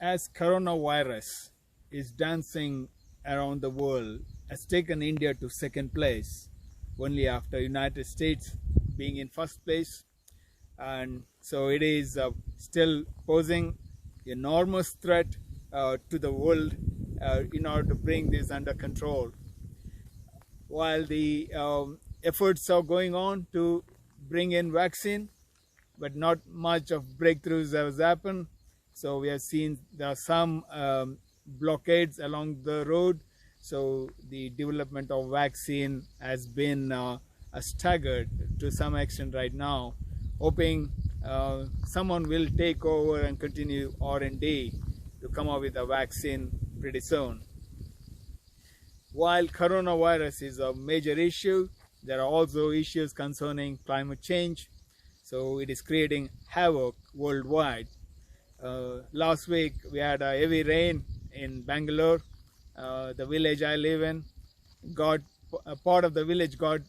As coronavirus is dancing around the world, has taken India to second place, only after United States being in first place. And so it is still posing enormous threat to the world in order to bring this under control. While the efforts are going on to bring in vaccine, but not much of breakthroughs has happened. So we have seen there are some blockades along the road. So the development of vaccine has been staggered to some extent right now, hoping someone will take over and continue R&D to come up with a vaccine pretty soon. While coronavirus is a major issue, there are also issues concerning climate change. So it is creating havoc worldwide. Last week we had a heavy rain in Bangalore. The village I live in a part of the village got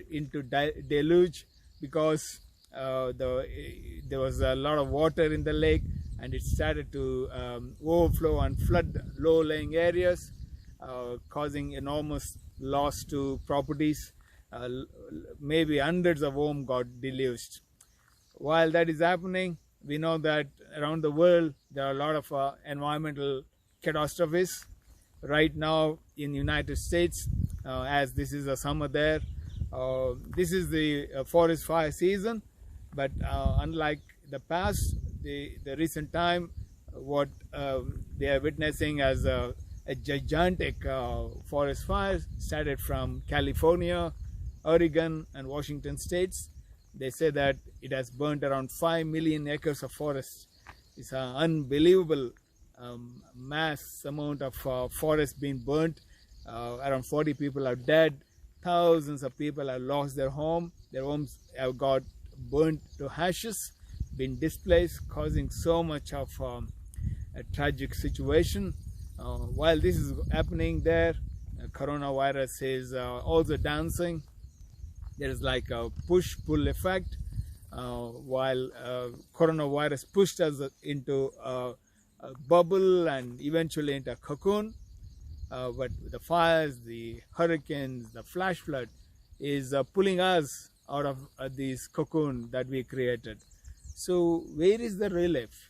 into deluge because there was a lot of water in the lake, and it started to overflow and flood low-lying areas, causing enormous loss to properties. Maybe hundreds of homes got deluged. While that is happening, we know that around the world there are a lot of environmental catastrophes. Right now in the United States, as this is a summer there, this is the forest fire season, but unlike the past, the recent time, what they are witnessing as a gigantic forest fire started from California, Oregon and Washington states. They say that it has burnt around 5 million acres of forest. It's an unbelievable mass amount of forest being burnt. Around 40 people are dead. Thousands of people have lost their home. Their homes have got burnt to ashes, been displaced, causing so much of a tragic situation. While this is happening there, coronavirus is also dancing. There is like a push-pull effect. While coronavirus pushed us into a bubble and eventually into a cocoon, but the fires, the hurricanes, the flash flood is pulling us out of this cocoon that we created. So where is the relief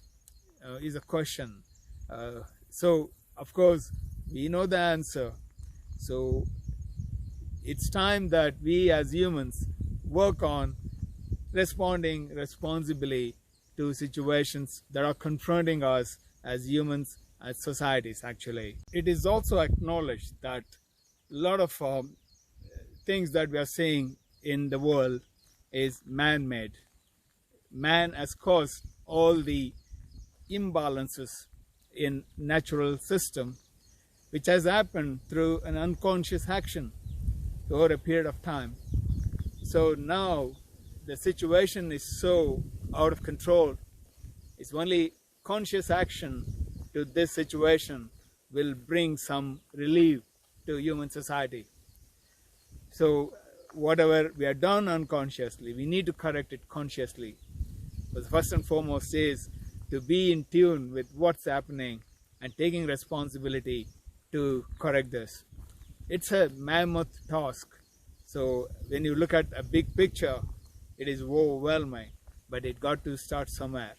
is a question. So of course we know the answer. So it's time that we as humans work on responding responsibly to situations that are confronting us as humans, as societies actually. It is also acknowledged that a lot of things that we are seeing in the world is man-made. Man has caused all the imbalances in natural system, which has happened through an unconscious action over a period of time. So now the situation is so out of control. It's only conscious action to this situation will bring some relief to human society. So whatever we have done unconsciously, we need to correct it consciously. But first and foremost is to be in tune with what's happening and taking responsibility to correct this. It's a mammoth task. So when you look at a big picture, it is overwhelming, but it got to start somewhere,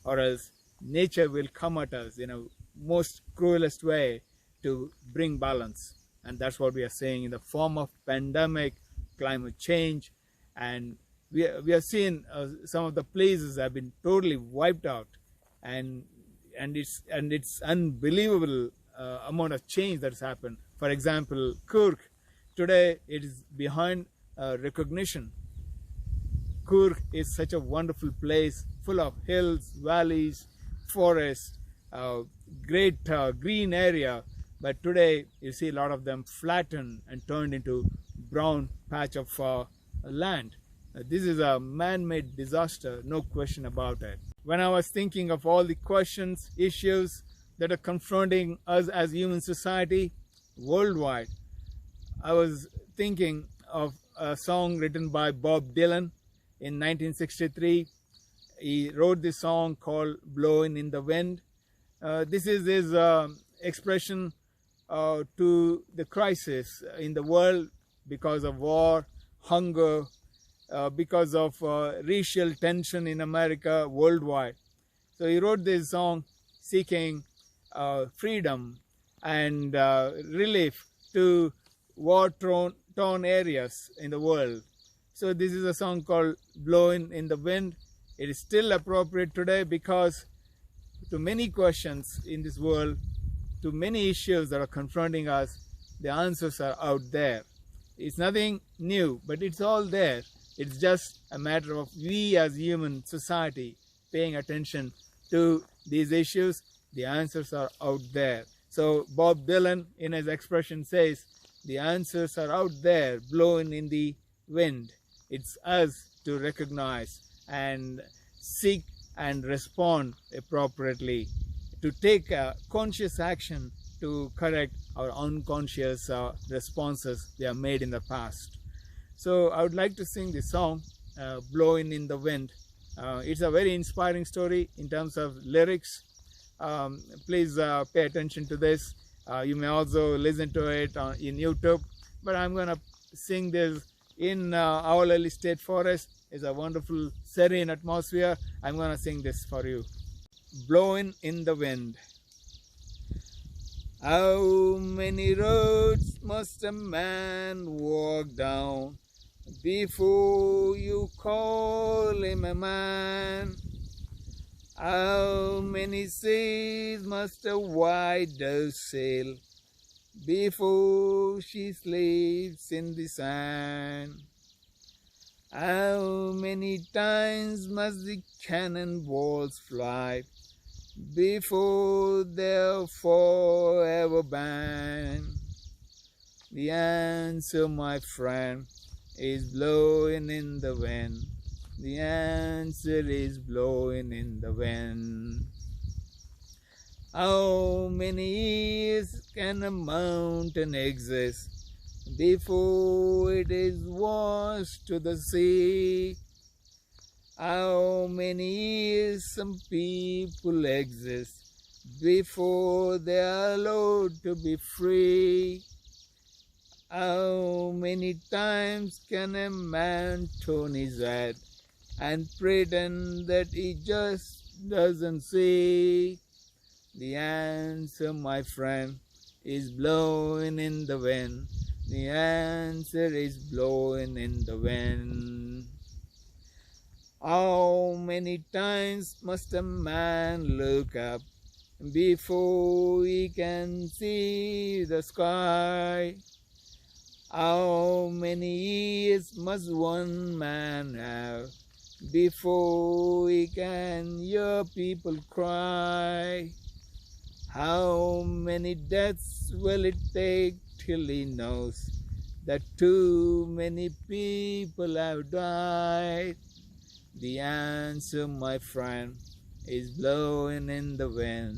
or else nature will come at us in a most cruelest way to bring balance. And that's what we are saying in the form of pandemic, climate change, and we have seen some of the places have been totally wiped out, and it's unbelievable amount of change that's happened. For example, Kurk today it is behind recognition. Kurk is such a wonderful place, full of hills, valleys, forests, great green area, but today you see a lot of them flattened and turned into brown patch of land. This is a man-made disaster, no question about it. When I was thinking of all the questions, issues that are confronting us as human society worldwide, I was thinking of a song written by Bob Dylan in 1963. He wrote this song called Blowing in the Wind, This is his expression to the crisis in the world because of war, hunger, because of racial tension in America, worldwide. So he wrote this song seeking freedom and relief to war-torn areas in the world. So this is a song called Blowing in the Wind. It is still appropriate today because to many questions in this world, to many issues that are confronting us, the answers are out there. It's nothing new, but it's all there. It's just a matter of we as human society paying attention to these issues. The answers are out there. So Bob Dylan in his expression says, the answers are out there, blowing in the wind. It's us to recognize and seek and respond appropriately, to take conscious action to correct our unconscious responses we have made in the past. So I would like to sing this song, Blowing in the Wind. It's a very inspiring story in terms of lyrics. Please pay attention to this. You may also listen to it in YouTube, but I'm going to sing this in Awalali State Forest. It's a wonderful serene atmosphere. I'm going to sing this for you. Blowing in the Wind. How many roads must a man walk down before you call him a man? How many seas must a white dove sail before she sleeps in the sand? How many times must the cannonballs fly before they're forever banned? The answer, my friend, is blowing in the wind. The answer is blowing in the wind. How many years can a mountain exist before it is washed to the sea? How many years some people exist before they are allowed to be free? How many times can a man turn his head and pretend that he just doesn't see? The answer, my friend, is blowing in the wind. The answer is blowing in the wind. How many times must a man look up before he can see the sky? How many years must one man have before he can hear people cry? How many deaths will it take till he knows that too many people have died? The answer, my friend, is blowing in the wind.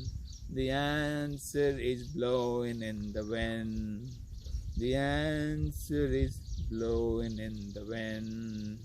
The answer is blowing in the wind. The answer is blowing in the wind.